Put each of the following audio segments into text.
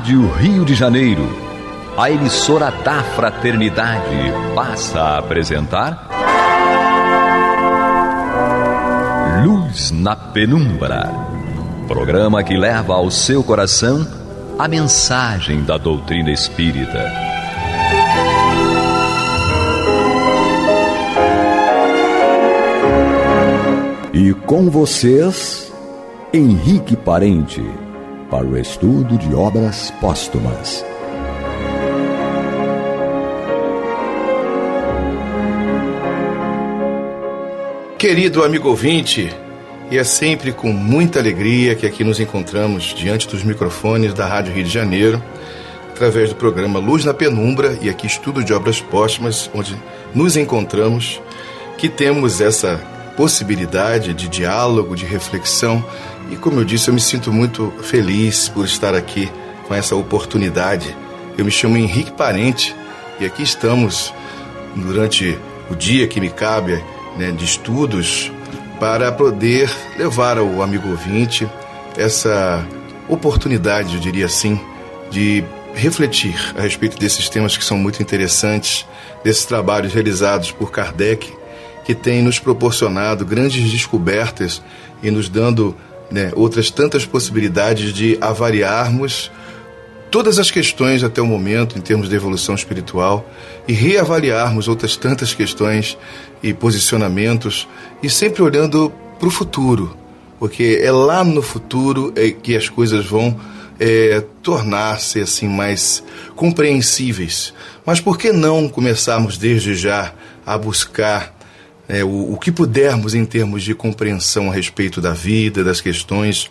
Rádio Rio de Janeiro, a emissora da Fraternidade, passa a apresentar Luz na Penumbra, programa que leva ao seu coração a mensagem da doutrina espírita. E com vocês, Henrique Parente, para o estudo de obras póstumas. Querido amigo ouvinte, e é sempre com muita alegria que aqui nos encontramos diante dos microfones da Rádio Rio de Janeiro, através do programa Luz na Penumbra, e aqui estudo de obras póstumas, onde nos encontramos, que temos essa possibilidade de diálogo, de reflexão. E como eu disse, eu me sinto muito feliz por estar aqui com essa oportunidade. Eu me chamo Henrique Parente e aqui estamos durante o dia que me cabe, de estudos, para poder levar ao amigo ouvinte essa oportunidade, eu diria assim, de refletir a respeito desses temas que são muito interessantes, desses trabalhos realizados por Kardec, que tem nos proporcionado grandes descobertas e nos dando outras tantas possibilidades de avaliarmos todas as questões até o momento em termos de evolução espiritual e reavaliarmos outras tantas questões e posicionamentos, e sempre olhando para o futuro, porque é lá no futuro que as coisas vão tornar-se assim mais compreensíveis. Mas por que não começarmos desde já a buscar o que pudermos em termos de compreensão a respeito da vida, das questões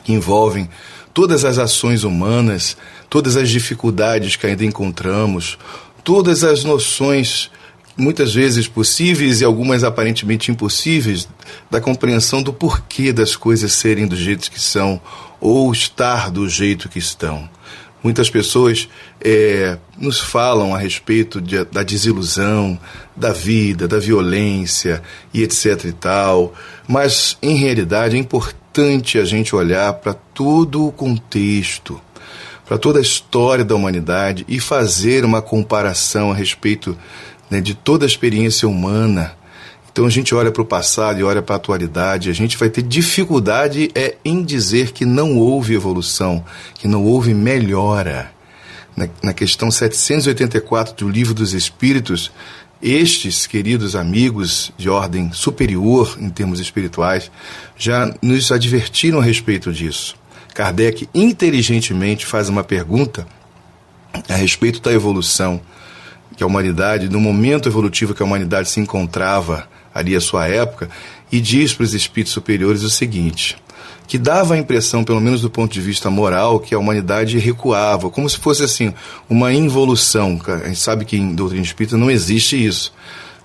que envolvem todas as ações humanas, todas as dificuldades que ainda encontramos, todas as noções, muitas vezes possíveis e algumas aparentemente impossíveis, da compreensão do porquê das coisas serem do jeito que são ou estar do jeito que estão. Muitas pessoas nos falam a respeito da desilusão, da vida, da violência e etc e tal, mas em realidade é importante a gente olhar para todo o contexto, para toda a história da humanidade e fazer uma comparação a respeito de toda a experiência humana. Então a gente olha para o passado e olha para a atualidade, a gente vai ter dificuldade em dizer que não houve evolução, que não houve melhora. Na questão 784 do Livro dos Espíritos, estes queridos amigos de ordem superior em termos espirituais já nos advertiram a respeito disso. Kardec inteligentemente faz uma pergunta a respeito da evolução que a humanidade, no momento evolutivo que a humanidade se encontrava ali à sua época, e diz para os espíritos superiores o seguinte, que dava a impressão, pelo menos do ponto de vista moral, que a humanidade recuava, como se fosse assim, uma involução. A gente sabe que em doutrina espírita não existe isso,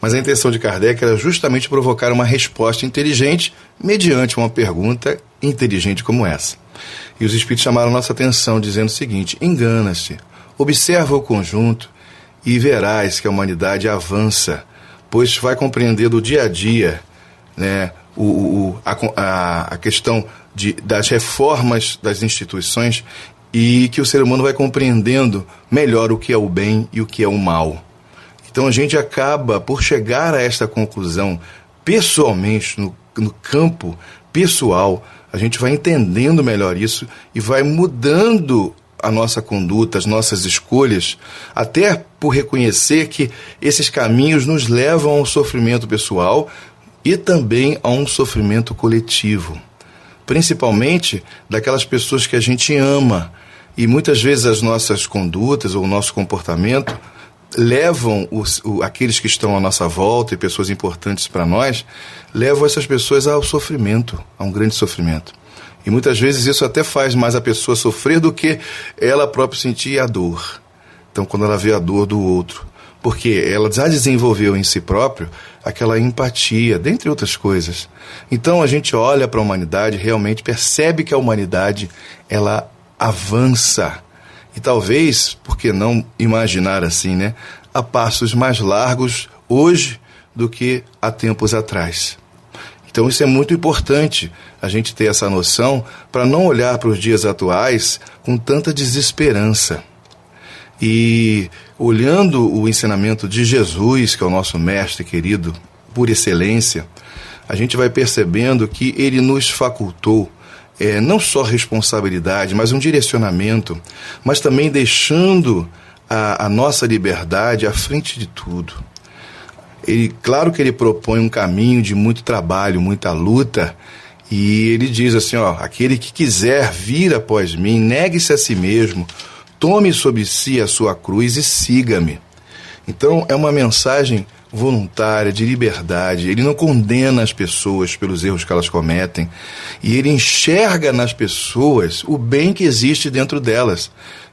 mas a intenção de Kardec era justamente provocar uma resposta inteligente mediante uma pergunta inteligente como essa. E os espíritos chamaram nossa atenção dizendo o seguinte: engana-se, observa o conjunto e verás que a humanidade avança, pois vai compreender do dia a dia a questão das reformas das instituições, e que o ser humano vai compreendendo melhor o que é o bem e o que é o mal. Então a gente acaba por chegar a esta conclusão pessoalmente, no campo pessoal, a gente vai entendendo melhor isso e vai mudando a nossa conduta, as nossas escolhas, até por reconhecer que esses caminhos nos levam ao sofrimento pessoal e também a um sofrimento coletivo, principalmente daquelas pessoas que a gente ama, e muitas vezes as nossas condutas ou o nosso comportamento levam aqueles que estão à nossa volta e pessoas importantes para nós, levam essas pessoas ao sofrimento, a um grande sofrimento. E muitas vezes isso até faz mais a pessoa sofrer do que ela própria sentir a dor. Então, quando ela vê a dor do outro, porque ela já desenvolveu em si próprio aquela empatia, dentre outras coisas. Então, a gente olha para a humanidade, realmente percebe que a humanidade, ela avança. E talvez, por que não imaginar assim, a passos mais largos hoje do que há tempos atrás. Então isso é muito importante, a gente ter essa noção para não olhar para os dias atuais com tanta desesperança. E olhando o ensinamento de Jesus, que é o nosso mestre querido por excelência, a gente vai percebendo que ele nos facultou não só responsabilidade, mas um direcionamento, mas também deixando a nossa liberdade à frente de tudo. Claro que ele propõe um caminho de muito trabalho, muita luta, e ele diz assim, aquele que quiser vir após mim, negue-se a si mesmo, tome sobre si a sua cruz e siga-me. Então é uma mensagem voluntária, de liberdade. Ele não condena as pessoas pelos erros que elas cometem, e ele enxerga nas pessoas o bem que existe dentro delas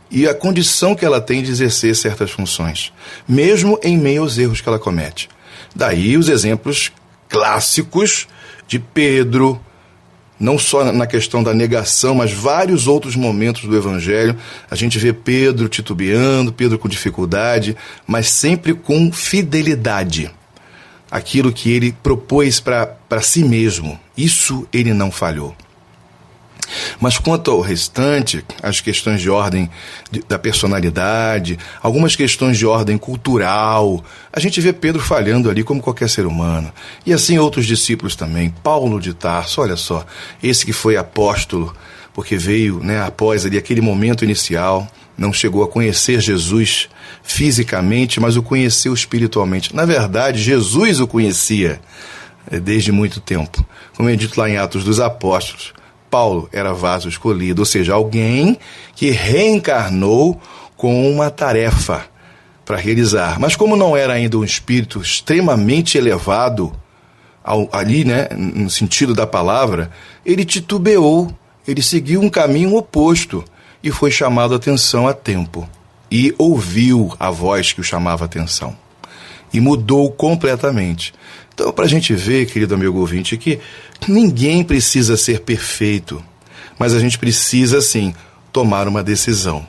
e a condição que ela tem de exercer certas funções, mesmo em meio aos erros que ela comete. Daí os exemplos clássicos de Pedro, não só na questão da negação, mas vários outros momentos do Evangelho. A gente vê Pedro titubeando, Pedro com dificuldade, mas sempre com fidelidade. Aquilo que ele propôs para si mesmo, isso ele não falhou. Mas quanto ao restante, as questões de ordem da personalidade, algumas questões de ordem cultural, a gente vê Pedro falhando ali como qualquer ser humano. E assim outros discípulos também. Paulo de Tarso, olha só, esse que foi apóstolo, porque veio após ali aquele momento inicial, não chegou a conhecer Jesus fisicamente, mas o conheceu espiritualmente. Na verdade, Jesus o conhecia desde muito tempo. Como é dito lá em Atos dos Apóstolos, Paulo era vaso escolhido, ou seja, alguém que reencarnou com uma tarefa para realizar. Mas como não era ainda um espírito extremamente elevado, ali, no sentido da palavra, ele titubeou, ele seguiu um caminho oposto e foi chamado a atenção a tempo. E ouviu a voz que o chamava a atenção. E mudou completamente. Então, para a gente ver, querido amigo ouvinte, que ninguém precisa ser perfeito, mas a gente precisa, sim, tomar uma decisão.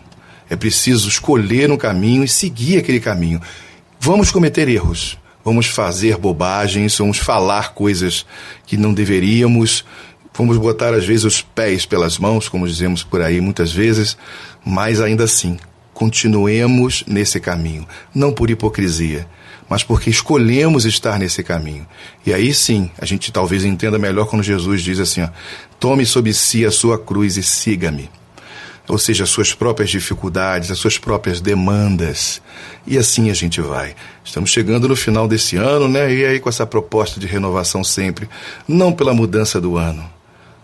É preciso escolher um caminho e seguir aquele caminho. Vamos cometer erros, vamos fazer bobagens, vamos falar coisas que não deveríamos, vamos botar, às vezes, os pés pelas mãos, como dizemos por aí muitas vezes, mas ainda assim, continuemos nesse caminho, não por hipocrisia, mas porque escolhemos estar nesse caminho. E aí sim, a gente talvez entenda melhor quando Jesus diz assim, tome sobre si a sua cruz e siga-me. Ou seja, as suas próprias dificuldades, as suas próprias demandas. E assim a gente vai. Estamos chegando no final desse ano, e aí com essa proposta de renovação sempre, não pela mudança do ano,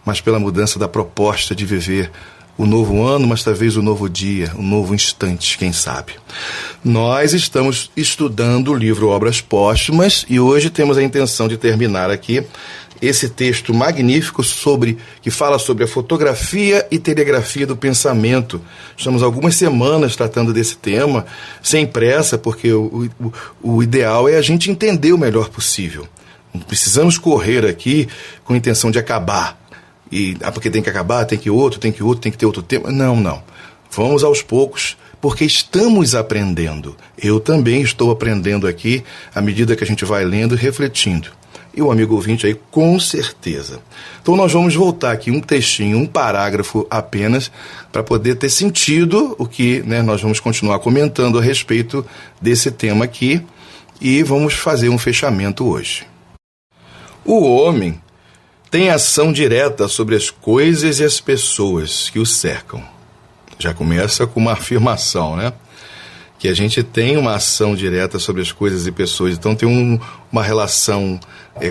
mas pela mudança da proposta de viver o novo ano, mas talvez o novo dia, o novo instante, quem sabe. Nós estamos estudando o livro Obras Póstumas e hoje temos a intenção de terminar aqui esse texto magnífico que fala sobre a fotografia e telegrafia do pensamento. Estamos algumas semanas tratando desse tema, sem pressa, porque o ideal é a gente entender o melhor possível. Não precisamos correr aqui com a intenção de acabar. Porque tem que acabar, tem que ter outro tema. Não. Vamos aos poucos, porque estamos aprendendo. Eu também estou aprendendo aqui, à medida que a gente vai lendo e refletindo. E o amigo ouvinte aí, com certeza. Então nós vamos voltar aqui um textinho, um parágrafo apenas, para poder ter sentido o que nós vamos continuar comentando a respeito desse tema aqui, e vamos fazer um fechamento hoje. O homem tem ação direta sobre as coisas e as pessoas que o cercam. Já começa com uma afirmação, que a gente tem uma ação direta sobre as coisas e pessoas. Então tem uma relação,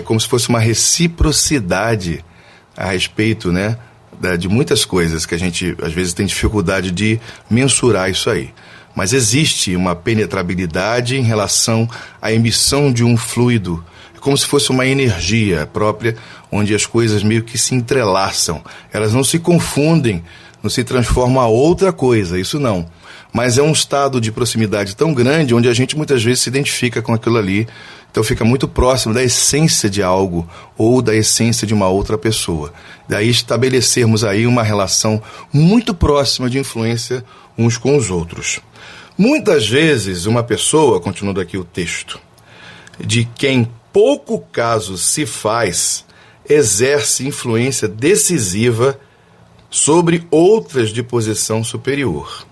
como se fosse uma reciprocidade a respeito, de muitas coisas que a gente às vezes tem dificuldade de mensurar isso aí. Mas existe uma penetrabilidade em relação à emissão de um fluido, como se fosse uma energia própria, onde as coisas meio que se entrelaçam. Elas não se confundem, não se transformam a outra coisa, isso não. Mas é um estado de proximidade tão grande, onde a gente muitas vezes se identifica com aquilo ali. Então fica muito próximo da essência de algo, ou da essência de uma outra pessoa. Daí estabelecermos aí uma relação muito próxima de influência uns com os outros. Muitas vezes uma pessoa, continuando aqui o texto, de quem pouco caso se faz, exerce influência decisiva sobre outras de posição superior.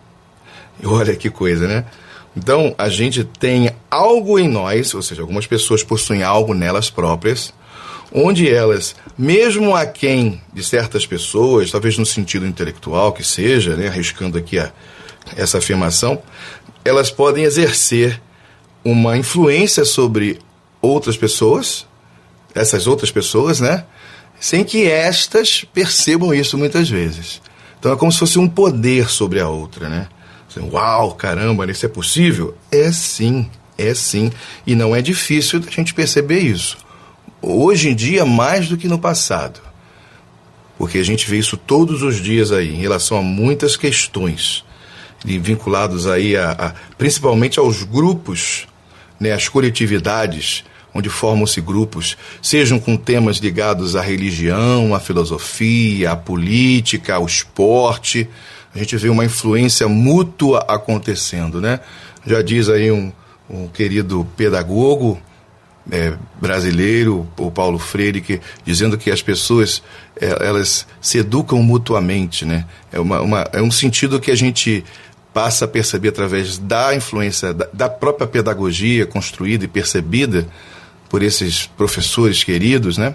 E olha que coisa, né? Então, a gente tem algo em nós, ou seja, algumas pessoas possuem algo nelas próprias, onde elas, mesmo aquém de certas pessoas, talvez no sentido intelectual que seja, né, arriscando aqui essa afirmação, elas podem exercer uma influência sobre outras pessoas, essas outras pessoas, né, sem que estas percebam isso muitas vezes. Então é como se fosse um poder sobre a outra, né? Uau, caramba, isso é possível? É sim. E não é difícil da gente perceber isso. Hoje em dia, mais do que no passado. Porque a gente vê isso todos os dias aí, em relação a muitas questões, vinculados aí principalmente aos grupos, né, às coletividades, onde formam-se grupos, sejam com temas ligados à religião, à filosofia, à política, ao esporte. A gente vê uma influência mútua acontecendo, né? Já diz aí um querido pedagogo brasileiro, o Paulo Freire, dizendo que as pessoas elas se educam mutuamente, né? É um sentido que a gente passa a perceber através da influência da própria pedagogia construída e percebida por esses professores queridos, né?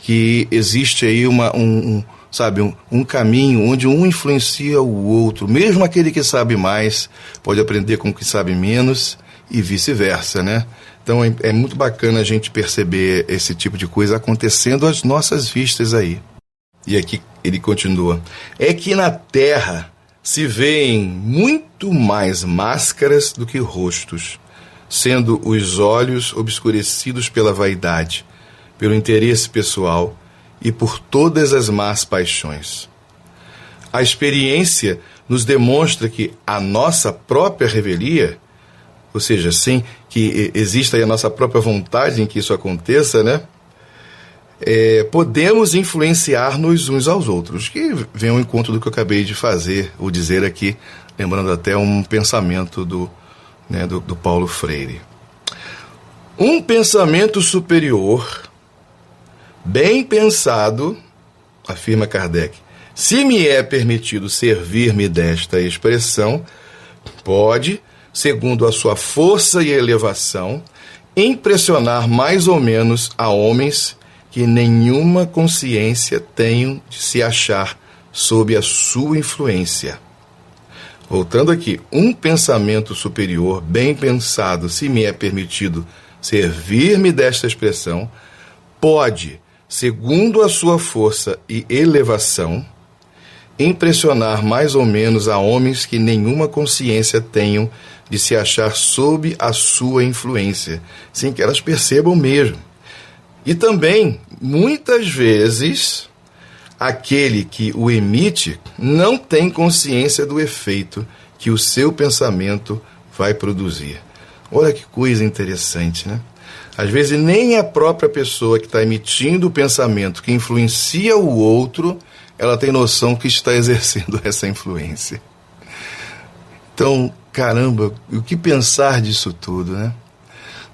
Que existe aí um caminho onde um influencia o outro. Mesmo aquele que sabe mais pode aprender com o que sabe menos e vice-versa, né? Então é muito bacana a gente perceber esse tipo de coisa acontecendo às nossas vistas aí. E aqui ele continua. É que na Terra se veem muito mais máscaras do que rostos, sendo os olhos obscurecidos pela vaidade, pelo interesse pessoal e por todas as más paixões. A experiência nos demonstra que a nossa própria revelia, ou seja, sem que exista aí a nossa própria vontade em que isso aconteça, né? Podemos influenciar-nos uns aos outros, que vem ao encontro do que eu acabei de fazer, ou dizer aqui, lembrando até um pensamento do Paulo Freire. Um pensamento superior, bem pensado, afirma Kardec, se me é permitido servir-me desta expressão, pode, segundo a sua força e elevação, impressionar mais ou menos a homens que nenhuma consciência tenham de se achar sob a sua influência. Voltando aqui, um pensamento superior, bem pensado, se me é permitido servir-me desta expressão, pode, segundo a sua força e elevação, impressionar mais ou menos a homens que nenhuma consciência tenham de se achar sob a sua influência, sem que elas percebam mesmo. E também, muitas vezes, aquele que o emite não tem consciência do efeito que o seu pensamento vai produzir. Olha que coisa interessante, né? Às vezes nem a própria pessoa que está emitindo o pensamento que influencia o outro, ela tem noção que está exercendo essa influência. Então, caramba, o que pensar disso tudo, né?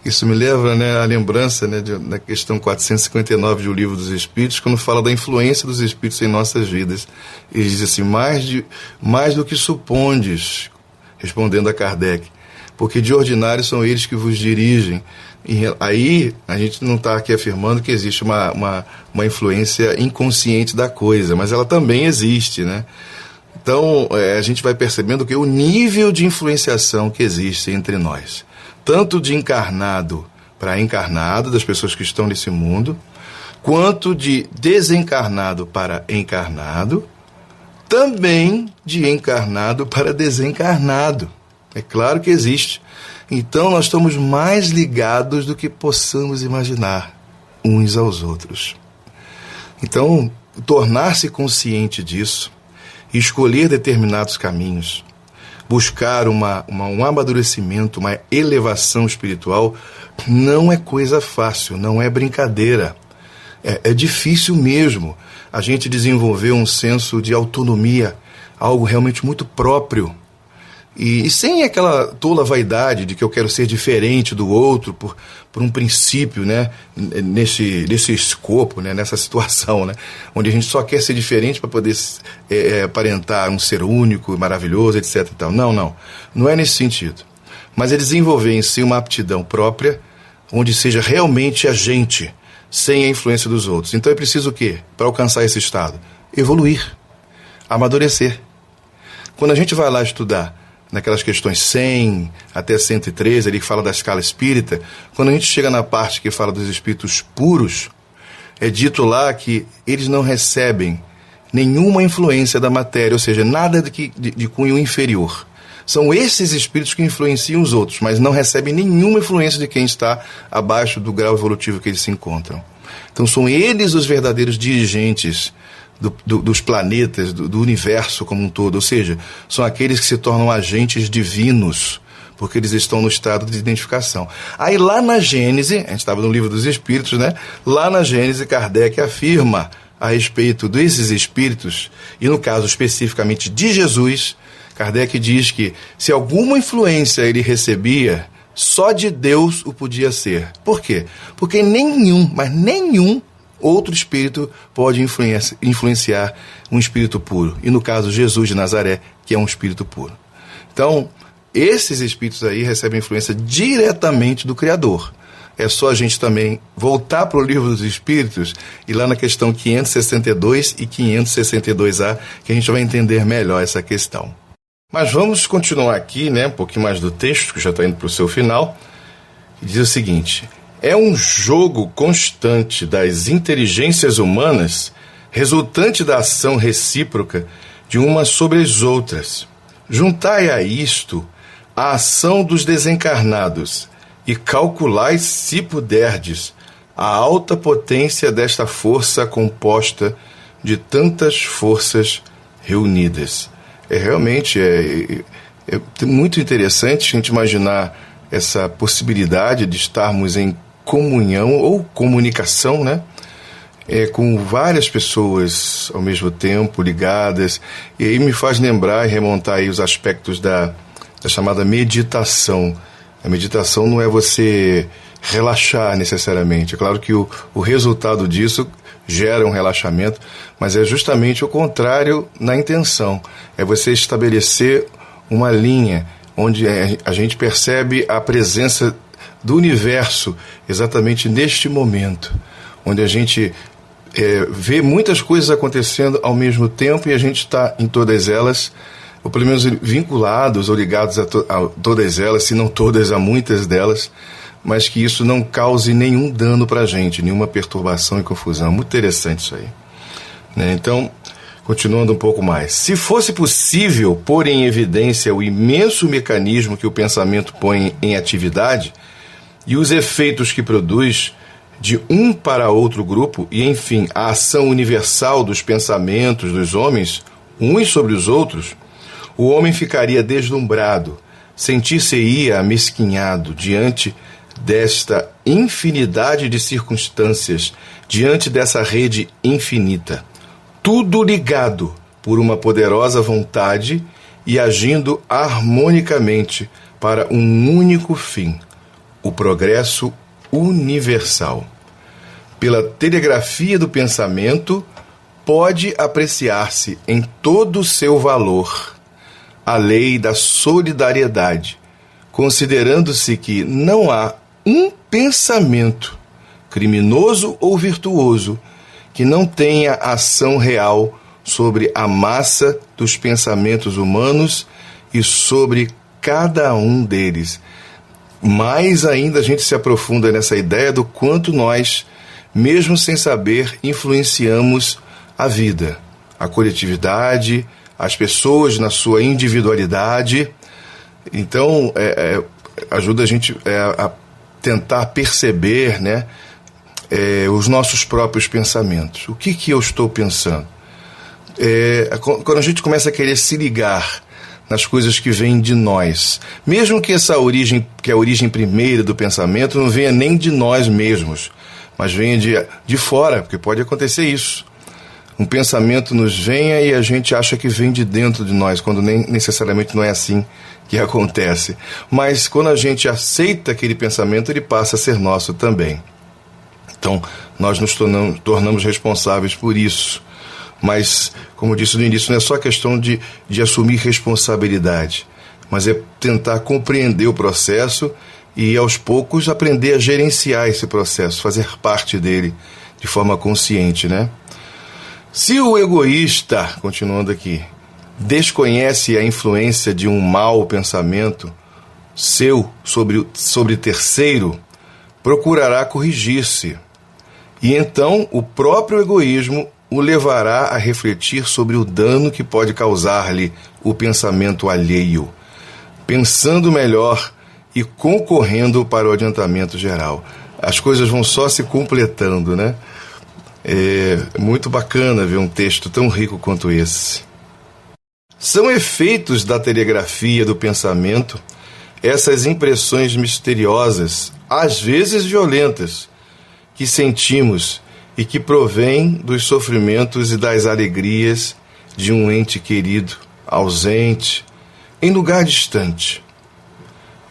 Isso me leva, né, à lembrança, né, da questão 459 do Livro dos Espíritos, quando fala da influência dos Espíritos em nossas vidas. Ele diz assim, mais do que supondes, respondendo a Kardec, porque de ordinário são eles que vos dirigem. E aí a gente não está aqui afirmando que existe uma influência inconsciente da coisa, mas ela também existe, né? Então a gente vai percebendo que o nível de influenciação que existe entre nós, tanto de encarnado para encarnado, das pessoas que estão nesse mundo, quanto de desencarnado para encarnado, também de encarnado para desencarnado. É claro que existe. Então nós estamos mais ligados do que possamos imaginar uns aos outros. Então, tornar-se consciente disso, escolher determinados caminhos, buscar um amadurecimento, uma elevação espiritual, não é coisa fácil, não é brincadeira. É difícil mesmo a gente desenvolver um senso de autonomia, algo realmente muito próprio. E sem aquela tola vaidade de que eu quero ser diferente do outro por um princípio, né? Nesse escopo, né? Nessa situação, né? Onde a gente só quer ser diferente para poder aparentar um ser único, maravilhoso, etc. E tal. Não é nesse sentido. Mas é desenvolver em si uma aptidão própria, onde seja realmente a gente, sem a influência dos outros. Então é preciso o quê? Para alcançar esse estado? Evoluir, amadurecer. Quando a gente vai lá estudar naquelas questões 100 até 113, ali que fala da escala espírita, quando a gente chega na parte que fala dos espíritos puros, é dito lá que eles não recebem nenhuma influência da matéria, ou seja, nada de cunho inferior. São esses espíritos que influenciam os outros, mas não recebem nenhuma influência de quem está abaixo do grau evolutivo que eles se encontram. Então são eles os verdadeiros dirigentes dos planetas, do universo como um todo, ou seja, são aqueles que se tornam agentes divinos, porque eles estão no estado de identificação. Aí lá na Gênese, a gente estava no livro dos Espíritos, né? Lá na Gênese, Kardec afirma a respeito desses espíritos, e no caso especificamente de Jesus, Kardec diz que se alguma influência ele recebia, só de Deus o podia ser. Por quê? Porque nenhum outro espírito pode influenciar um espírito puro. E no caso, Jesus de Nazaré, que é um espírito puro. Então, esses espíritos aí recebem influência diretamente do Criador. É só a gente também voltar para o livro dos Espíritos e lá na questão 562 e 562A, que a gente vai entender melhor essa questão. Mas vamos continuar aqui, né, um pouquinho mais do texto, que já está indo para o seu final. E diz o seguinte: é um jogo constante das inteligências humanas, resultante da ação recíproca de umas sobre as outras. Juntai a isto a ação dos desencarnados e calculai, se puderdes, a alta potência desta força composta de tantas forças reunidas. Realmente muito interessante a gente imaginar essa possibilidade de estarmos em comunhão ou comunicação, né? Com várias pessoas ao mesmo tempo, ligadas. E aí me faz lembrar e remontar aí os aspectos da chamada meditação. A meditação não é você relaxar necessariamente. É claro que o resultado disso gera um relaxamento, mas é justamente o contrário na intenção. É você estabelecer uma linha onde a gente percebe a presença do universo exatamente neste momento, onde a gente vê muitas coisas acontecendo ao mesmo tempo e a gente está em todas elas, ou pelo menos vinculados ou ligados a todas elas, se não todas, a muitas delas, mas que isso não cause nenhum dano para a gente, nenhuma perturbação e confusão. Muito interessante isso aí, né? Então, continuando um pouco mais. Se fosse possível pôr em evidência o imenso mecanismo que o pensamento põe em atividade e os efeitos que produz de um para outro grupo e, enfim, a ação universal dos pensamentos dos homens, uns sobre os outros, o homem ficaria deslumbrado, sentir-se-ia amesquinhado diante desta infinidade de circunstâncias, diante dessa rede infinita. Tudo ligado por uma poderosa vontade e agindo harmonicamente para um único fim, o progresso universal. Pela telegrafia do pensamento, pode apreciar-se em todo o seu valor a lei da solidariedade, considerando-se que não há um pensamento, criminoso ou virtuoso, que não tenha ação real sobre a massa dos pensamentos humanos e sobre cada um deles. Mais ainda a gente se aprofunda nessa ideia do quanto nós, mesmo sem saber, influenciamos a vida, a coletividade, as pessoas na sua individualidade. Então, ajuda a gente a tentar perceber, né, os nossos próprios pensamentos. O que eu estou pensando? Quando a gente começa a querer se ligar nas coisas que vêm de nós, mesmo que essa origem, que é a origem primeira do pensamento, não venha nem de nós mesmos, mas venha de fora, porque pode acontecer isso. um pensamento nos venha e a gente acha que vem de dentro de nós, quando nem necessariamente não é assim que acontece. Mas quando a gente aceita aquele pensamento, ele passa a ser nosso também. Então, nós nos tornamos responsáveis por isso. Mas, como eu disse no início, não é só questão de assumir responsabilidade, mas é tentar compreender o processo e, aos poucos, aprender a gerenciar esse processo, fazer parte dele de forma consciente, né? Se o egoísta, continuando aqui, desconhece a influência de um mau pensamento seu sobre terceiro, procurará corrigir-se. E então o próprio egoísmo o levará a refletir sobre o dano que pode causar-lhe o pensamento alheio, pensando melhor e concorrendo para o adiantamento geral. As coisas vão só se completando, né? É muito bacana ver um texto tão rico quanto esse. São efeitos da telegrafia do pensamento essas impressões misteriosas, às vezes violentas, que sentimos e que provém dos sofrimentos e das alegrias de um ente querido, ausente, em lugar distante.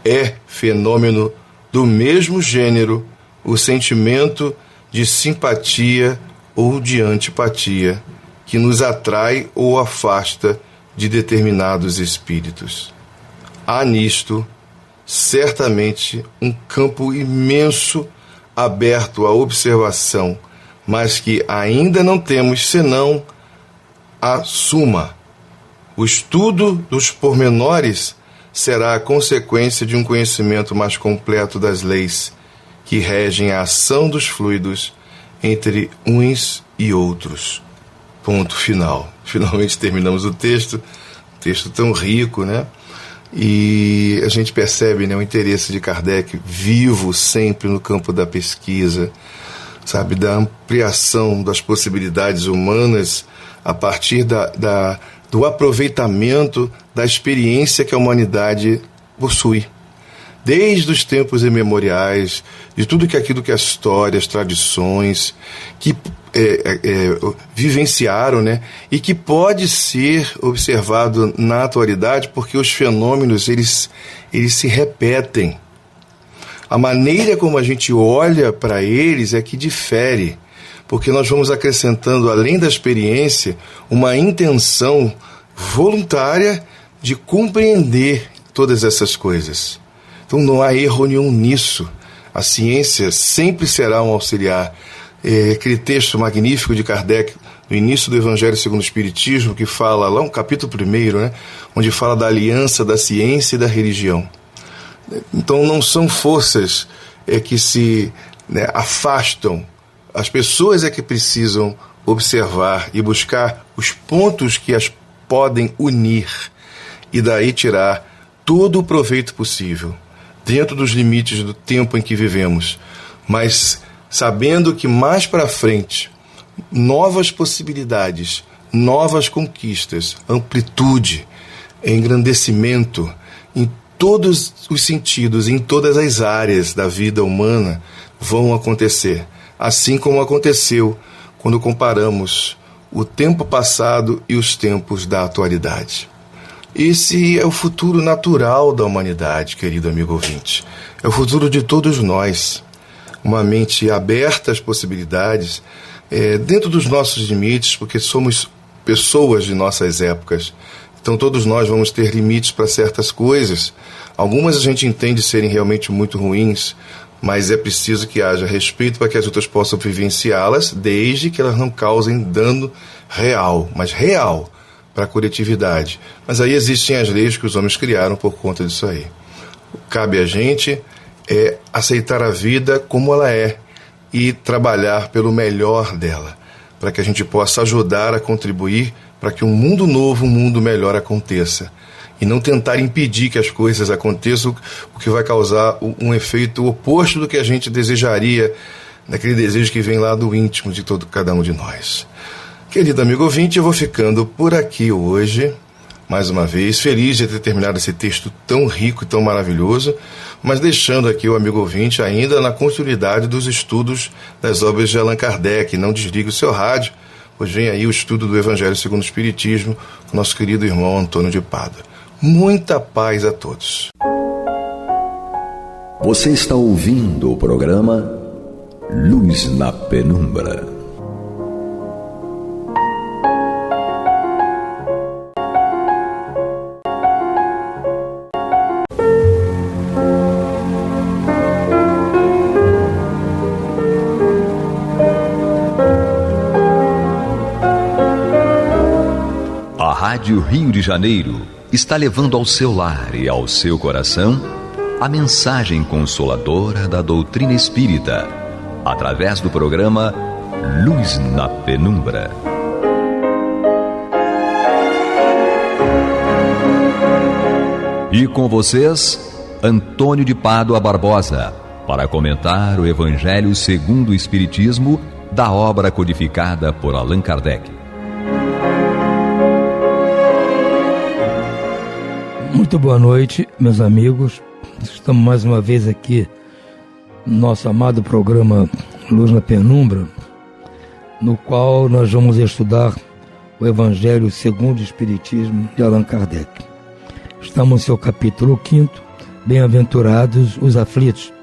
É fenômeno do mesmo gênero o sentimento de simpatia ou de antipatia que nos atrai ou afasta de determinados espíritos. Há nisto, certamente, um campo imenso aberto à observação, mas que ainda não temos senão a suma. O estudo dos pormenores será a consequência de um conhecimento mais completo das leis que regem a ação dos fluidos entre uns e outros. Ponto final. Finalmente terminamos o texto tão rico, né? E a gente percebe, né, o interesse de Kardec vivo sempre no campo da pesquisa, sabe, da ampliação das possibilidades humanas a partir do aproveitamento da experiência que a humanidade possui. Desde os tempos imemoriais, de tudo aquilo que a história, as tradições, que vivenciaram, né? E que pode ser observado na atualidade, porque os fenômenos eles se repetem. A maneira como a gente olha para eles é que difere, porque nós vamos acrescentando, além da experiência, uma intenção voluntária de compreender todas essas coisas. Então não há erro nenhum nisso. A ciência sempre será um auxiliar. Aquele texto magnífico de Kardec, no início do Evangelho segundo o Espiritismo, que fala, lá no capítulo 1, né, onde fala da aliança da ciência e da religião. Então não são forças que se afastam. As pessoas é que precisam observar e buscar os pontos que as podem unir e daí tirar todo o proveito possível, dentro dos limites do tempo em que vivemos, mas sabendo que mais para frente, novas possibilidades, novas conquistas, amplitude, engrandecimento, em todos os sentidos, em todas as áreas da vida humana, vão acontecer, assim como aconteceu quando comparamos o tempo passado e os tempos da atualidade. Esse é o futuro natural da humanidade, querido amigo ouvinte. É o futuro de todos nós. Uma mente aberta às possibilidades, dentro dos nossos limites, porque somos pessoas de nossas épocas. Então todos nós vamos ter limites para certas coisas. Algumas a gente entende serem realmente muito ruins, mas é preciso que haja respeito para que as outras possam vivenciá-las, desde que elas não causem dano real, mas real, para a coletividade. Mas aí existem as leis que os homens criaram por conta disso aí. Cabe a gente aceitar a vida como ela é e trabalhar pelo melhor dela, para que a gente possa ajudar a contribuir para que um mundo novo, um mundo melhor aconteça. E não tentar impedir que as coisas aconteçam, o que vai causar um efeito oposto do que a gente desejaria, daquele desejo que vem lá do íntimo de cada um de nós. Querido amigo ouvinte, eu vou ficando por aqui hoje, mais uma vez, feliz de ter terminado esse texto tão rico e tão maravilhoso, mas deixando aqui o amigo ouvinte ainda na continuidade dos estudos das obras de Allan Kardec. Não desligue o seu rádio, Hoje vem aí o estudo do Evangelho segundo o Espiritismo com nosso querido irmão Antônio de Pádua. Muita paz a todos. Você está ouvindo o programa Luz na Penumbra. A Rádio Rio de Janeiro está levando ao seu lar e ao seu coração a mensagem consoladora da doutrina espírita, através do programa Luz na Penumbra. E com vocês, Antônio de Pádua Barbosa, para comentar o Evangelho segundo o Espiritismo da obra codificada por Allan Kardec. Muito boa noite, meus amigos. Estamos mais uma vez aqui no nosso amado programa Luz na Penumbra, no qual nós vamos estudar o Evangelho segundo o Espiritismo de Allan Kardec. Estamos no seu capítulo 5, Bem-aventurados os aflitos.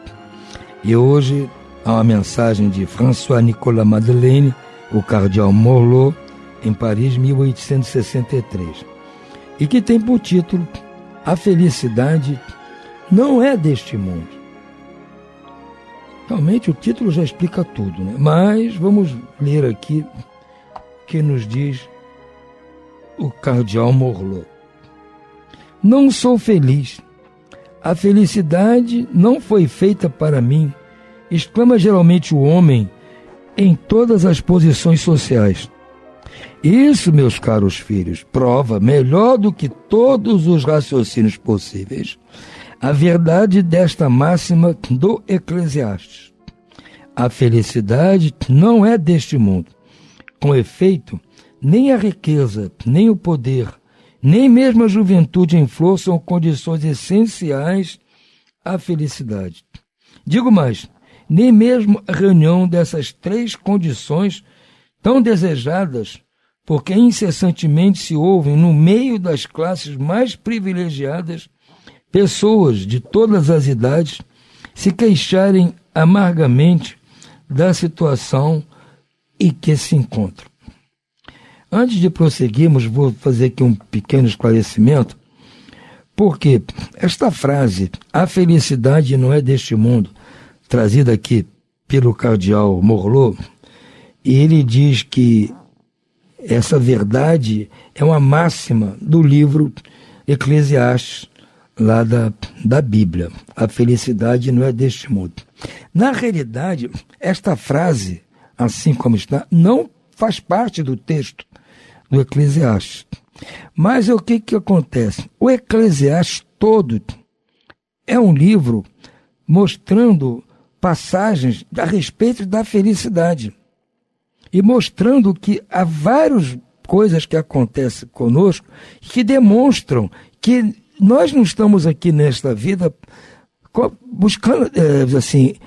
E hoje há uma mensagem de François-Nicolas Madeleine, o cardeal Morlot, em Paris, 1863, e que tem por título: A felicidade não é deste mundo. Realmente o título já explica tudo, né? Mas vamos ler aqui o que nos diz o cardeal Morlot. Não sou feliz. A felicidade não foi feita para mim, exclama geralmente o homem em todas as posições sociais. Isso, meus caros filhos, prova melhor do que todos os raciocínios possíveis a verdade desta máxima do Eclesiastes. A felicidade não é deste mundo. Com efeito, nem a riqueza, nem o poder, nem mesmo a juventude em flor são condições essenciais à felicidade. Digo mais, nem mesmo a reunião dessas três condições tão desejadas, porque incessantemente se ouvem no meio das classes mais privilegiadas pessoas de todas as idades se queixarem amargamente da situação em que se encontram. Antes de prosseguirmos, vou fazer aqui um pequeno esclarecimento, porque esta frase, a felicidade não é deste mundo, trazida aqui pelo cardeal Morlot, e ele diz que essa verdade é uma máxima do livro Eclesiastes, lá da Bíblia. A felicidade não é deste mundo. Na realidade, esta frase, assim como está, não faz parte do texto do Eclesiastes. Mas o que acontece? O Eclesiastes todo é um livro mostrando passagens a respeito da felicidade e mostrando que há várias coisas que acontecem conosco que demonstram que nós não estamos aqui nesta vida buscando,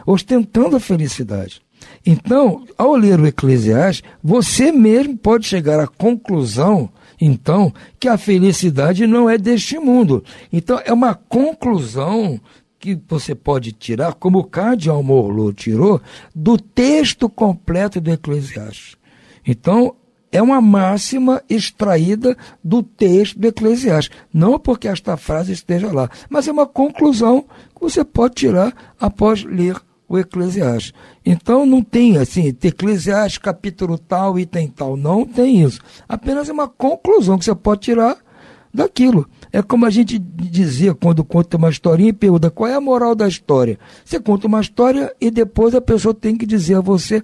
ostentando a felicidade. Então, ao ler o Eclesiastes, você mesmo pode chegar à conclusão, então, que a felicidade não é deste mundo. Então, é uma conclusão que você pode tirar, como o cardeal Morlot tirou, do texto completo do Eclesiastes. Então, é uma máxima extraída do texto do Eclesiastes. Não porque esta frase esteja lá, mas é uma conclusão que você pode tirar após ler o Eclesiastes. Então não tem assim, Eclesiastes capítulo tal, item tal. Não tem isso. Apenas é uma conclusão que você pode tirar daquilo. É como a gente dizia quando conta uma historinha e pergunta qual é a moral da história. Você conta uma história e depois a pessoa tem que dizer a você,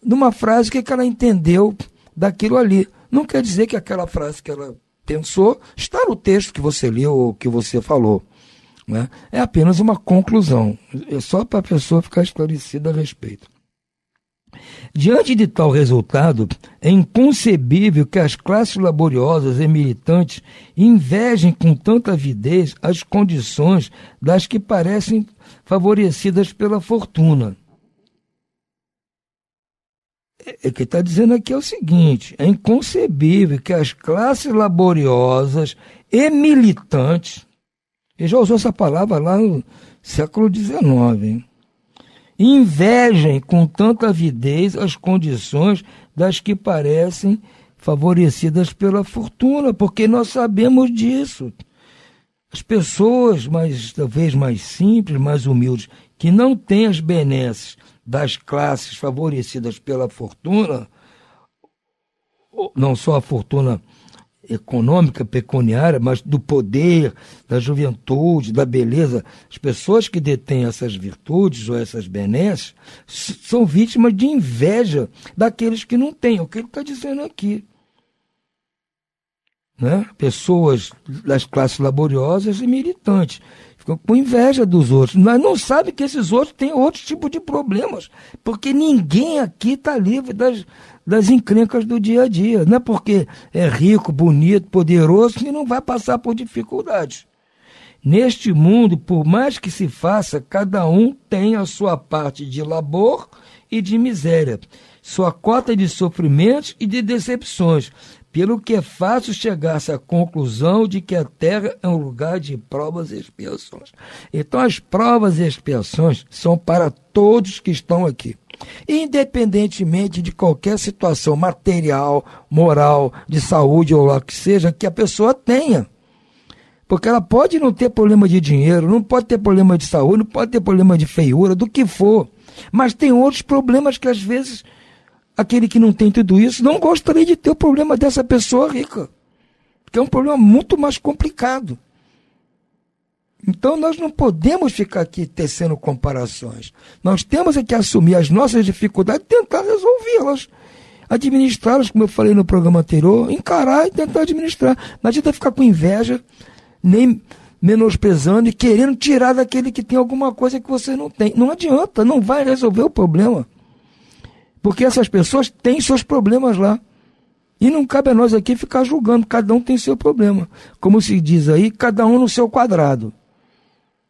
numa frase, o que ela entendeu daquilo ali. Não quer dizer que aquela frase que ela pensou está no texto que você leu ou que você falou, né? É apenas uma conclusão. É só para a pessoa ficar esclarecida a respeito. Diante de tal resultado, é inconcebível que as classes laboriosas e militantes invejem com tanta avidez as condições das que parecem favorecidas pela fortuna. O que está dizendo aqui é o seguinte: é inconcebível que as classes laboriosas e militantes, ele já usou essa palavra lá no século XIX, hein? Invejem com tanta avidez as condições das que parecem favorecidas pela fortuna, porque nós sabemos disso. As pessoas talvez mais simples, mais humildes, que não têm as benesses das classes favorecidas pela fortuna, não só a fortuna econômica, pecuniária, mas do poder, da juventude, da beleza. As pessoas que detêm essas virtudes ou essas benesses são vítimas de inveja daqueles que não têm. É o que ele está dizendo aqui. Né? Pessoas das classes laboriosas e militantes ficam com inveja dos outros, mas não sabem que esses outros têm outro tipo de problemas, porque ninguém aqui está livre das encrencas do dia a dia. Não é porque é rico, bonito, poderoso que não vai passar por dificuldades. Neste mundo, por mais que se faça, cada um tem a sua parte de labor e de miséria, sua cota de sofrimentos e de decepções, pelo que é fácil chegar-se à conclusão de que a Terra é um lugar de provas e expiações. Então as provas e expiações são para todos que estão aqui, independentemente de qualquer situação material, moral, de saúde ou lá que seja, que a pessoa tenha. Porque ela pode não ter problema de dinheiro, não pode ter problema de saúde, não pode ter problema de feiura, do que for. Mas tem outros problemas que às vezes aquele que não tem tudo isso não gostaria de ter o problema dessa pessoa rica, que é um problema muito mais complicado. Então nós não podemos ficar aqui tecendo comparações. Nós temos que assumir as nossas dificuldades e tentar resolvê-las, administrá-las, como eu falei no programa anterior, encarar e tentar administrar. Não adianta ficar com inveja, nem menosprezando e querendo tirar daquele que tem alguma coisa que você não tem. Não adianta, não vai resolver o problema. Porque essas pessoas têm seus problemas lá. E não cabe a nós aqui ficar julgando. Cada um tem seu problema. Como se diz aí, cada um no seu quadrado.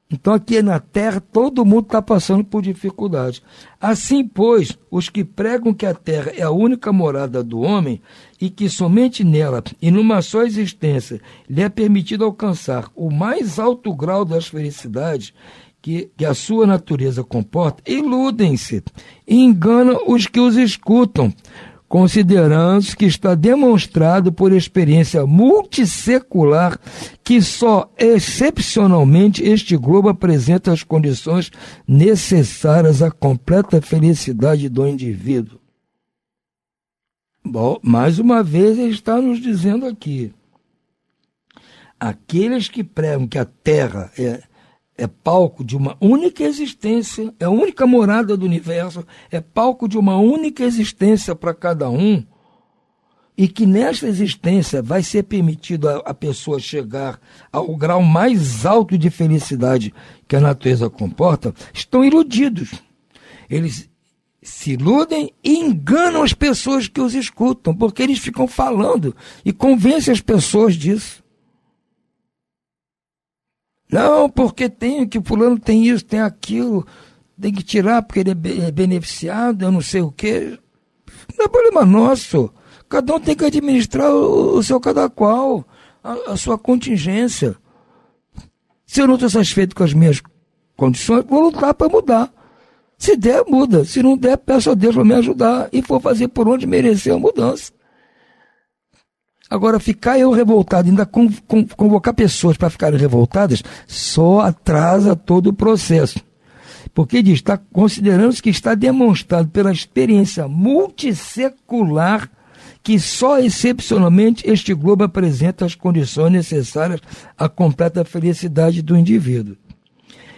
Então aqui na Terra todo mundo está passando por dificuldades. Assim, pois, os que pregam que a Terra é a única morada do homem e que somente nela e numa só existência lhe é permitido alcançar o mais alto grau das felicidades que a sua natureza comporta, iludem-se e enganam os que os escutam, considerando que está demonstrado por experiência multissecular que só excepcionalmente este globo apresenta as condições necessárias à completa felicidade do indivíduo. Bom, mais uma vez ele está nos dizendo aqui, aqueles que pregam que a Terra é palco de uma única existência, é a única morada do universo, é palco de uma única existência para cada um, e que nesta existência vai ser permitido a pessoa chegar ao grau mais alto de felicidade que a natureza comporta, estão iludidos. Eles se iludem e enganam as pessoas que os escutam, porque eles ficam falando e convencem as pessoas disso. Não, porque que o fulano tem isso, tem aquilo, tem que tirar porque ele é beneficiado, eu não sei o quê. Não é problema nosso. Cada um tem que administrar o seu cada qual, a sua contingência. Se eu não estou satisfeito com as minhas condições, vou lutar para mudar. Se der, muda. Se não der, peço a Deus para me ajudar e vou fazer por onde merecer a mudança. Agora, ficar eu revoltado, ainda convocar pessoas para ficarem revoltadas, só atrasa todo o processo. Porque diz, está considerando que está demonstrado pela experiência multissecular que só excepcionalmente este globo apresenta as condições necessárias à completa felicidade do indivíduo.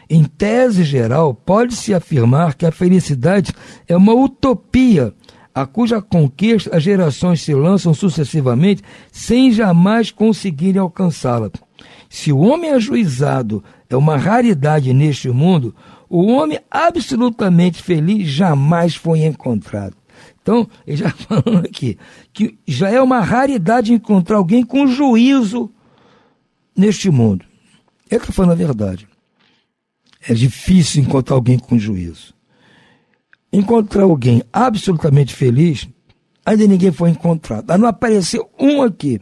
Em tese geral, pode-se afirmar que a felicidade é uma utopia, a cuja conquista as gerações se lançam sucessivamente sem jamais conseguirem alcançá-la. Se o homem ajuizado é uma raridade neste mundo, o homem absolutamente feliz jamais foi encontrado. Então, ele já falando aqui, que já é uma raridade encontrar alguém com juízo neste mundo. Ele está falando a verdade. É difícil encontrar alguém com juízo. Encontrar alguém absolutamente feliz ainda ninguém foi encontrado. Não apareceu um aqui.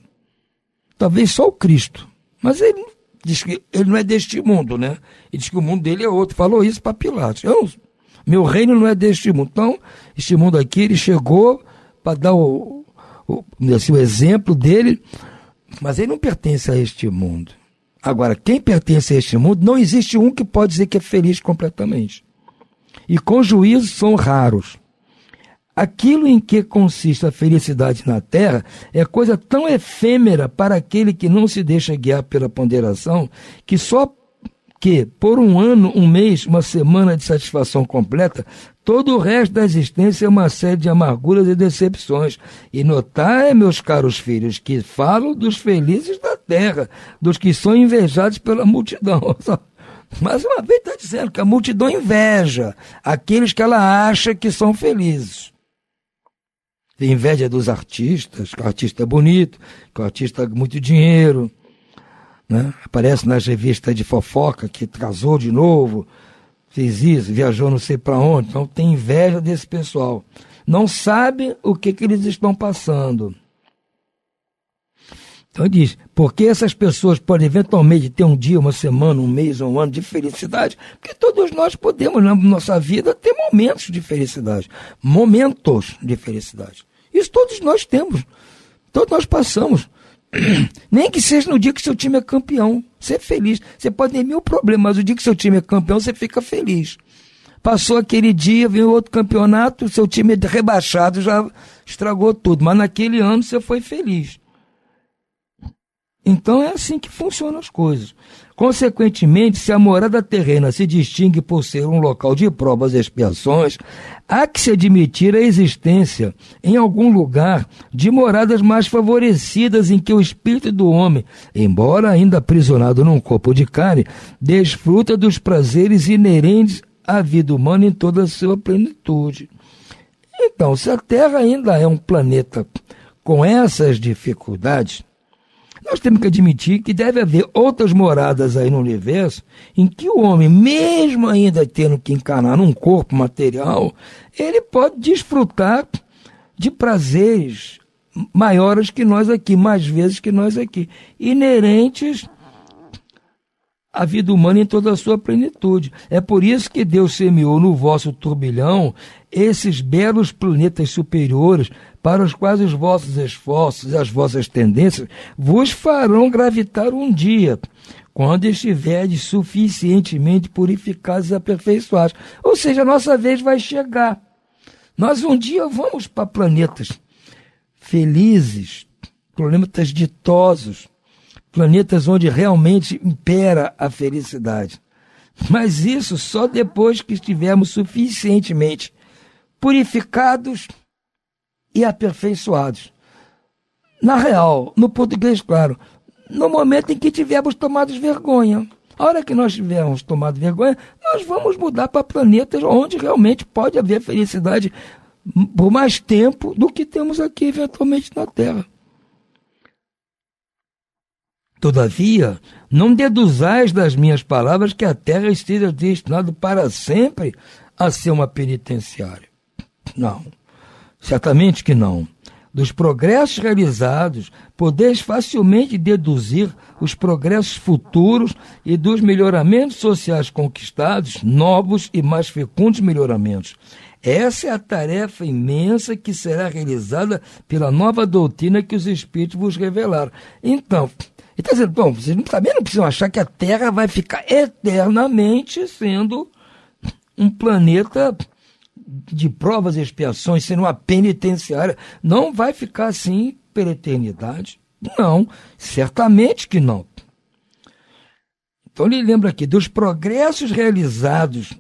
Talvez só o Cristo. Mas ele diz que ele não é deste mundo, né? Ele diz que o mundo dele é outro. Falou isso para Pilatos. Meu reino não é deste mundo. Então, este mundo aqui, ele chegou para dar o exemplo dele, mas ele não pertence a este mundo. Agora, quem pertence a este mundo, não existe um que pode dizer que é feliz completamente. E com juízo são raros. Aquilo em que consiste a felicidade na terra é coisa tão efêmera para aquele que não se deixa guiar pela ponderação, que só que, por um ano, um mês, uma semana de satisfação completa, todo o resto da existência é uma série de amarguras e decepções. E notai, meus caros filhos, que falo dos felizes da terra, dos que são invejados pela multidão. Mais uma vez está dizendo que a multidão inveja aqueles que ela acha que são felizes. Tem inveja dos artistas, que o artista é bonito, que o artista tem muito dinheiro, né? Aparece nas revistas de fofoca que casou de novo, fez isso, viajou não sei para onde. Então tem inveja desse pessoal. Não sabe o que eles estão passando. Então diz, porque essas pessoas podem eventualmente ter um dia, uma semana, um mês, um ano de felicidade, porque todos nós podemos, na nossa vida, ter momentos de felicidade. Momentos de felicidade. Isso todos nós temos. Todos nós passamos. Nem que seja no dia que seu time é campeão. Você é feliz. Você pode ter 1000 problemas, mas o dia que seu time é campeão, você fica feliz. Passou aquele dia, veio outro campeonato, seu time é rebaixado, já estragou tudo. Mas naquele ano você foi feliz. Então é assim que funcionam as coisas. Consequentemente, se a morada terrena se distingue por ser um local de provas e expiações, há que se admitir a existência, em algum lugar, de moradas mais favorecidas em que o espírito do homem, embora ainda aprisionado num corpo de carne, desfruta dos prazeres inerentes à vida humana em toda a sua plenitude. Então, se a Terra ainda é um planeta com essas dificuldades, nós temos que admitir que deve haver outras moradas aí no universo em que o homem, mesmo ainda tendo que encarnar num corpo material, ele pode desfrutar de prazeres maiores que nós aqui, mais vezes que nós aqui, inerentes à vida humana em toda a sua plenitude. É por isso que Deus semeou no vosso turbilhão esses belos planetas superiores, para os quais os vossos esforços e as vossas tendências vos farão gravitar um dia, quando estiverdes suficientemente purificados e aperfeiçoados. Ou seja, a nossa vez vai chegar. Nós um dia vamos para planetas felizes, planetas ditosos, planetas onde realmente impera a felicidade. Mas isso só depois que estivermos suficientemente purificados e aperfeiçoados. Na real, no português, claro, no momento em que tivermos tomado vergonha. A hora que nós tivermos tomado vergonha, nós vamos mudar para planetas onde realmente pode haver felicidade por mais tempo do que temos aqui, eventualmente, na Terra. Todavia, não deduzais das minhas palavras que a Terra esteja destinada para sempre a ser uma penitenciária. Não, certamente que não. Dos progressos realizados, podeis facilmente deduzir os progressos futuros e dos melhoramentos sociais conquistados, novos e mais fecundos melhoramentos. Essa é a tarefa imensa que será realizada pela nova doutrina que os Espíritos vos revelaram. Então, ele está dizendo, bom, vocês também não precisam achar que a Terra vai ficar eternamente sendo um planeta de provas e expiações, sendo uma penitenciária. Não vai ficar assim pela eternidade. Não, certamente que não. Então ele lembra aqui, dos progressos realizados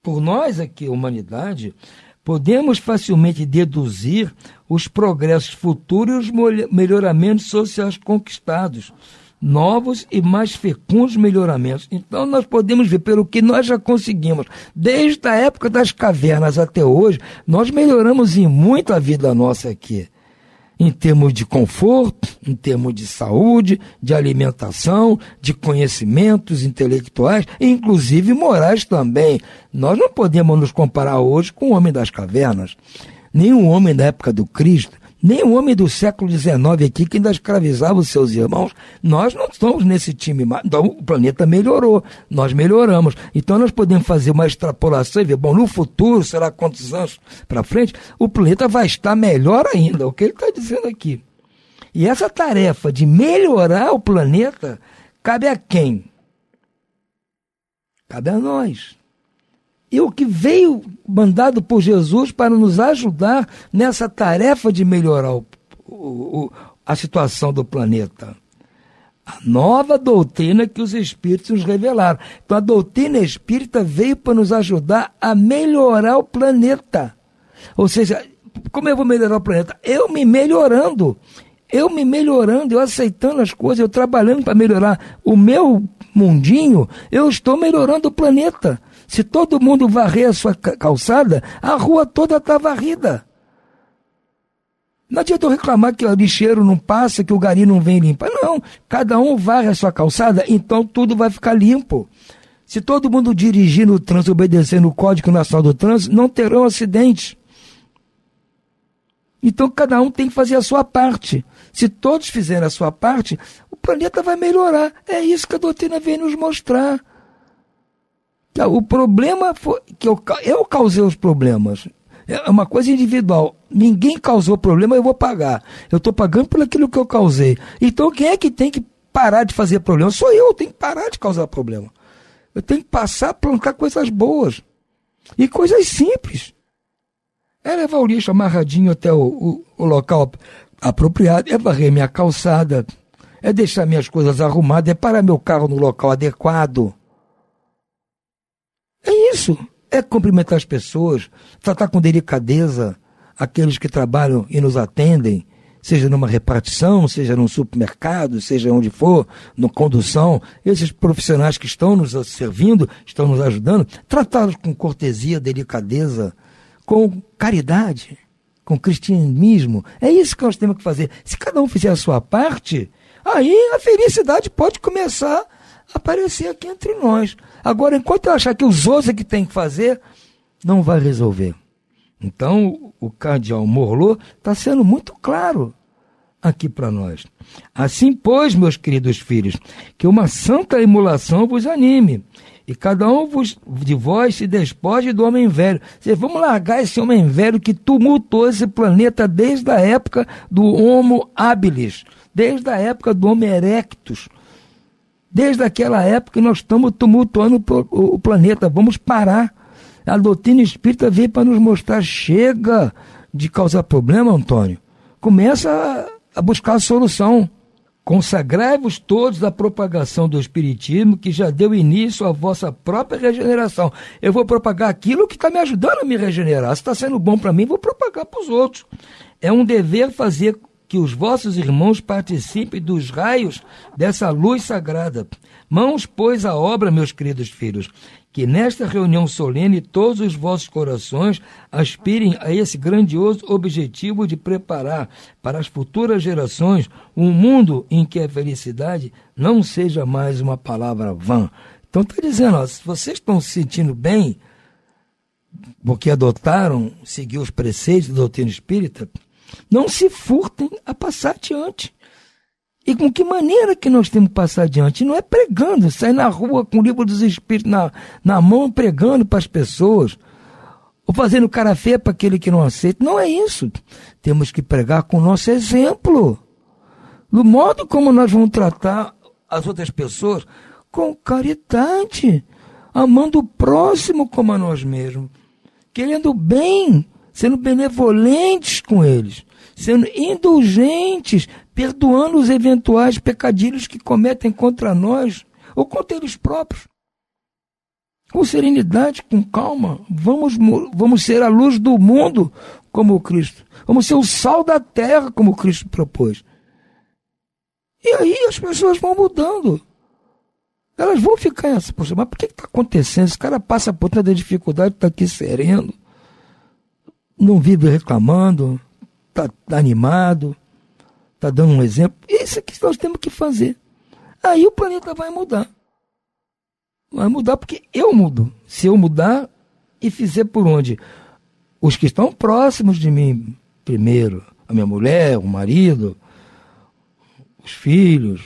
por nós aqui, a humanidade, podemos facilmente deduzir os progressos futuros e os melhoramentos sociais conquistados, novos e mais fecundos melhoramentos. Então nós podemos ver, pelo que nós já conseguimos, desde a época das cavernas até hoje, nós melhoramos em muito a vida nossa aqui, em termos de conforto, em termos de saúde, de alimentação, de conhecimentos intelectuais, inclusive morais também. Nós não podemos nos comparar hoje com o homem das cavernas. Nenhum homem da época do Cristo, nem um homem do século XIX aqui que ainda escravizava os seus irmãos, nós não estamos nesse time mais. Então o planeta melhorou, nós melhoramos. Então nós podemos fazer uma extrapolação e ver, bom, no futuro, será quantos anos para frente, o planeta vai estar melhor ainda, o que ele está dizendo aqui. E essa tarefa de melhorar o planeta cabe a quem? Cabe a nós. E o que veio mandado por Jesus para nos ajudar nessa tarefa de melhorar a situação do planeta. A nova doutrina que os Espíritos nos revelaram. Então a doutrina espírita veio para nos ajudar a melhorar o planeta. Ou seja, como eu vou melhorar o planeta? Eu me melhorando, eu aceitando as coisas, eu trabalhando para melhorar o meu mundinho, eu estou melhorando o planeta. Se todo mundo varrer a sua calçada, a rua toda está varrida. Não adianta eu reclamar que o lixeiro não passa, que o gari não vem limpar. Não, cada um varre a sua calçada, então tudo vai ficar limpo. Se todo mundo dirigir no trânsito, obedecendo o Código Nacional do Trânsito, não terão acidentes. Então cada um tem que fazer a sua parte. Se todos fizerem a sua parte, o planeta vai melhorar. É isso que a doutrina vem nos mostrar. O problema foi que eu causei os problemas. É uma coisa individual. Ninguém causou problema, eu vou pagar. Eu estou pagando por aquilo que eu causei. Então quem é que tem que parar de fazer problema? Sou eu tenho que parar de causar problema. Eu tenho que passar a plantar coisas boas. E coisas simples. É levar o lixo amarradinho até o local apropriado, é varrer minha calçada, é deixar minhas coisas arrumadas, é parar meu carro no local adequado. É isso. É cumprimentar as pessoas, tratar com delicadeza aqueles que trabalham e nos atendem, seja numa repartição, seja num supermercado, seja onde for, na condução. Esses profissionais que estão nos servindo, estão nos ajudando, tratá-los com cortesia, delicadeza, com caridade, com cristianismo. É isso que nós temos que fazer. Se cada um fizer a sua parte, aí a felicidade pode começar a aparecer aqui entre nós. Agora, enquanto eu achar que os outros é que tem que fazer, não vai resolver. Então, o cardeal Morlot está sendo muito claro aqui para nós. Assim, pois, meus queridos filhos, que uma santa emulação vos anime, e cada um de vós se despoje do homem velho. Vocês vamos largar esse homem velho que tumultuou esse planeta desde a época do Homo habilis, desde a época do Homo erectus. Desde aquela época que nós estamos tumultuando o planeta. Vamos parar. A doutrina espírita veio para nos mostrar, chega de causar problema, Antônio. Começa a buscar a solução. Consagrai-vos todos à propagação do Espiritismo, que já deu início à vossa própria regeneração. Eu vou propagar aquilo que está me ajudando a me regenerar. Se está sendo bom para mim, vou propagar para os outros. É um dever fazer que os vossos irmãos participem dos raios dessa luz sagrada. Mãos, pois, à obra, meus queridos filhos, que nesta reunião solene todos os vossos corações aspirem a esse grandioso objetivo de preparar para as futuras gerações um mundo em que a felicidade não seja mais uma palavra vã. Então está dizendo, ó, se vocês estão se sentindo bem, porque adotaram, seguiu os preceitos da doutrina espírita, não se furtem a passar adiante. E com que maneira que nós temos que passar adiante? Não é pregando, sair na rua com o livro dos Espíritos na mão, pregando para as pessoas, ou fazendo cara feia para aquele que não aceita. Não é isso. Temos que pregar com o nosso exemplo. No modo como nós vamos tratar as outras pessoas, com caridade, amando o próximo como a nós mesmos, querendo bem, sendo benevolentes com eles, sendo indulgentes, perdoando os eventuais pecadilhos que cometem contra nós ou contra eles próprios. Com serenidade, com calma, vamos ser a luz do mundo como o Cristo. Vamos ser o sal da terra como o Cristo propôs. E aí as pessoas vão mudando. Elas vão ficar essa, poxa, mas por que está acontecendo? Esse cara passa por tanta dificuldade, está aqui sereno, não vive reclamando, está animado, está dando um exemplo. Isso é que nós temos que fazer. Aí o planeta vai mudar. Vai mudar porque eu mudo. Se eu mudar e fizer por onde? os que estão próximos de mim primeiro, a minha mulher, o marido, os filhos,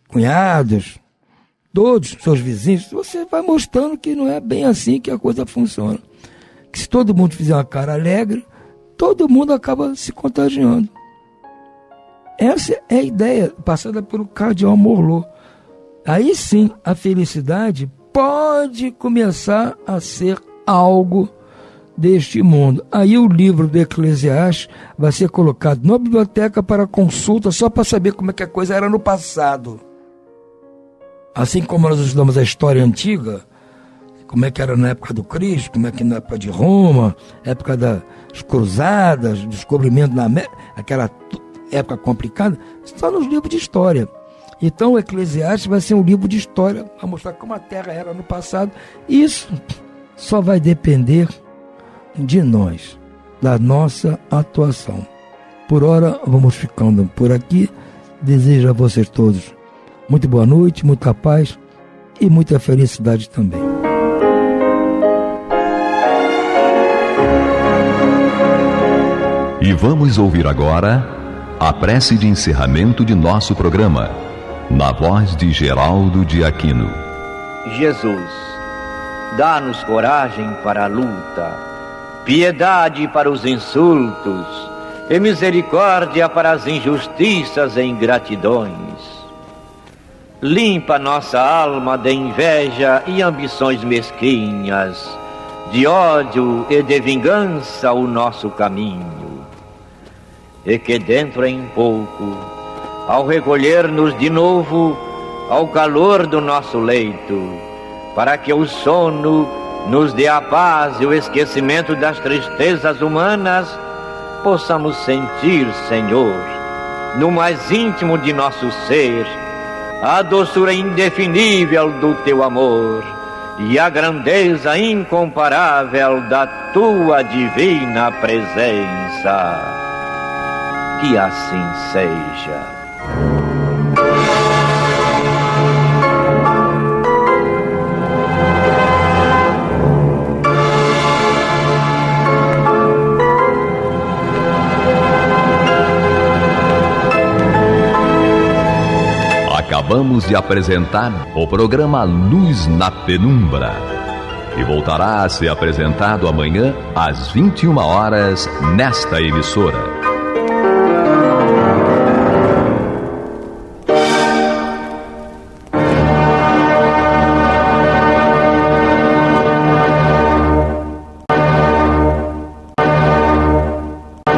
cunhados, todos, seus vizinhos, você vai mostrando que não é bem assim que a coisa funciona. Que se todo mundo fizer uma cara alegre, todo mundo acaba se contagiando. Essa é a ideia passada pelo cardeal Morlot. Aí sim, a felicidade pode começar a ser algo deste mundo. Aí o livro do Eclesiastes vai ser colocado na biblioteca para consulta, só para saber como é que a coisa era no passado. Assim como nós estudamos a história antiga, como é que era na época do Cristo, como é que na época de Roma, época das cruzadas, descobrimento na América, aquela época complicada, está nos livros de história. Então o Eclesiastes vai ser um livro de história, para mostrar como a Terra era no passado. Isso só vai depender de nós, da nossa atuação. Por hora, vamos ficando por aqui. Desejo a vocês todos muito boa noite, muita paz e muita felicidade também. E vamos ouvir agora a prece de encerramento de nosso programa, na voz de Geraldo de Aquino. Jesus, dá-nos coragem para a luta, piedade para os insultos e misericórdia para as injustiças e ingratidões. Limpa nossa alma de inveja e ambições mesquinhas, de ódio e de vingança o nosso caminho. E que dentro em pouco, ao recolher-nos de novo ao calor do nosso leito, para que o sono nos dê a paz e o esquecimento das tristezas humanas, possamos sentir, Senhor, no mais íntimo de nosso ser, a doçura indefinível do Teu amor e a grandeza incomparável da Tua divina presença. Que assim seja. Acabamos de apresentar o programa Luz na Penumbra, que voltará a ser apresentado amanhã às 21 horas nesta emissora.